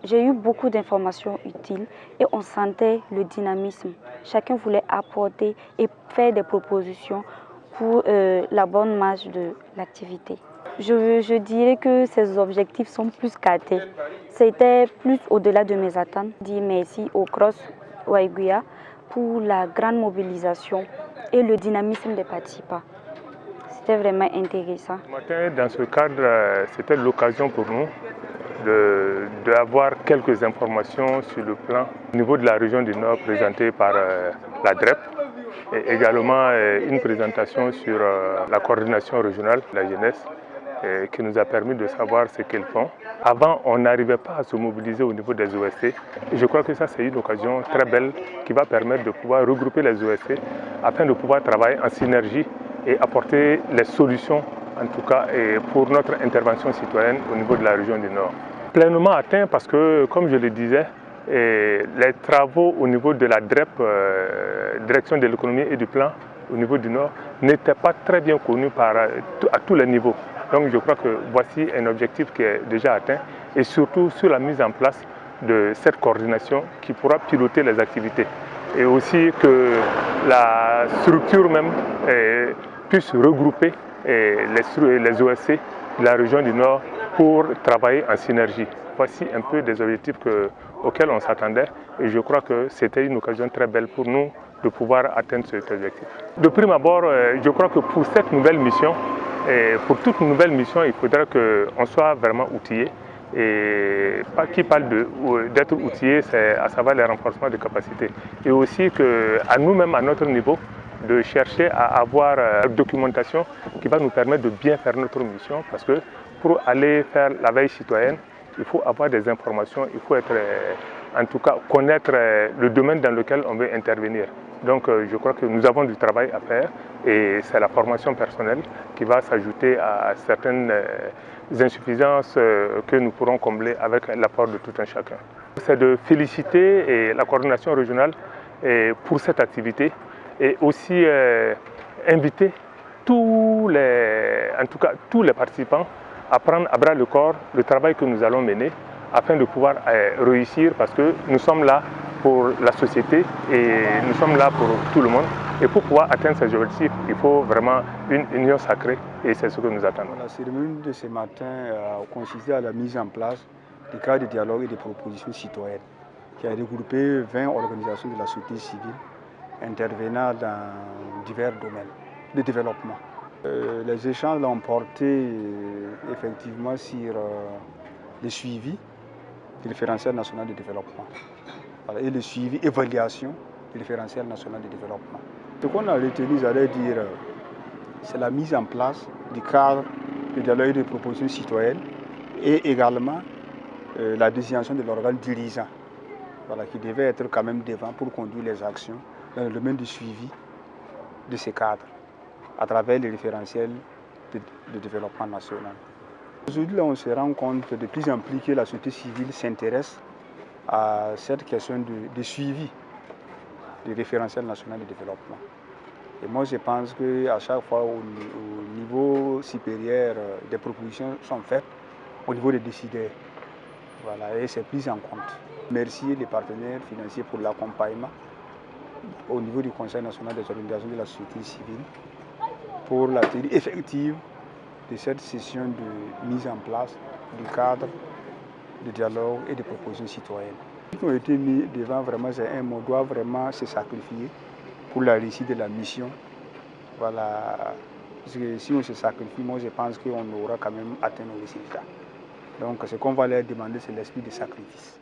J'ai eu beaucoup d'informations utiles et on sentait le dynamisme. Chacun voulait apporter et faire des propositions pour la bonne marche de l'activité. Je dirais que ces objectifs sont plus cadrés. C'était plus au-delà de mes attentes. Je dis merci au CROSS Waiguya pour la grande mobilisation et le dynamisme des participants. C'était vraiment intéressant. Ce matin, dans ce cadre, c'était l'occasion pour nous d'avoir quelques informations sur le plan au niveau de la région du Nord présentée par la DREP et également une présentation sur la coordination régionale de la jeunesse qui nous a permis de savoir ce qu'ils font. Avant, on n'arrivait pas à se mobiliser au niveau des OSC. Je crois que ça, c'est une occasion très belle qui va permettre de pouvoir regrouper les OSC afin de pouvoir travailler en synergie et apporter les solutions, en tout cas, pour notre intervention citoyenne au niveau de la région du Nord. Pleinement atteint parce que, comme je le disais, les travaux au niveau de la DREP, Direction de l'économie et du plan, au niveau du Nord, n'étaient pas très bien connus à tous les niveaux. Donc je crois que voici un objectif qui est déjà atteint et surtout sur la mise en place de cette coordination qui pourra piloter les activités. Et aussi que la structure même puisse regrouper les OSC de la région du Nord pour travailler en synergie. Voici un peu des objectifs auxquels on s'attendait et je crois que c'était une occasion très belle pour nous de pouvoir atteindre cet objectif. De prime abord, je crois que pour cette nouvelle mission, pour toute nouvelle mission, il faudra qu'on soit vraiment outillé. Et qui parle d'être outillé, c'est à savoir le renforcement des capacités. Et aussi qu'à nous-mêmes, à notre niveau, de chercher à avoir une documentation qui va nous permettre de bien faire notre mission. Parce que pour aller faire la veille citoyenne, il faut avoir des informations, il faut en tout cas connaître le domaine dans lequel on veut intervenir. Donc je crois que nous avons du travail à faire et c'est la formation personnelle qui va s'ajouter à certaines insuffisances que nous pourrons combler avec l'apport de tout un chacun. C'est de féliciter la coordination régionale pour cette activité et aussi inviter tous les participants à prendre à bras le corps le travail que nous allons mener afin de pouvoir réussir parce que nous sommes là pour la société et nous sommes là pour tout le monde. Et pour pouvoir atteindre ces objectifs, il faut vraiment une union sacrée et c'est ce que nous attendons. La cérémonie de ce matin a consisté à la mise en place du cadre de dialogue et de propositions citoyennes qui a regroupé 20 organisations de la société civile intervenant dans divers domaines de développement. Les échanges ont porté effectivement sur le suivi du référentiel national de développement et le suivi, évaluation du référentiel national de développement. Ce qu'on a retenu, j'allais dire, c'est la mise en place du cadre de dialogue et de propositions citoyennes et également la désignation de l'organe dirigeant qui devait être quand même devant pour conduire les actions dans le domaine du suivi de ces cadres à travers les référentiels de développement national. Aujourd'hui, on se rend compte de plus en plus que la société civile s'intéresse à cette question de suivi du référentiel national de développement. Et moi, je pense qu'à chaque fois, au niveau supérieur, des propositions sont faites au niveau des décideurs. Et c'est pris en compte. Merci les partenaires financiers pour l'accompagnement au niveau du Conseil national des organisations de la société civile pour la tenue effective de cette session de mise en place du cadre de dialogue et de propositions citoyennes. Ceux qui ont été mis devant, vraiment, c'est un mot, doit vraiment se sacrifier pour la réussite de la mission. Parce que si on se sacrifie, moi je pense qu'on aura quand même atteint nos résultats. Donc ce qu'on va leur demander, c'est l'esprit de sacrifice.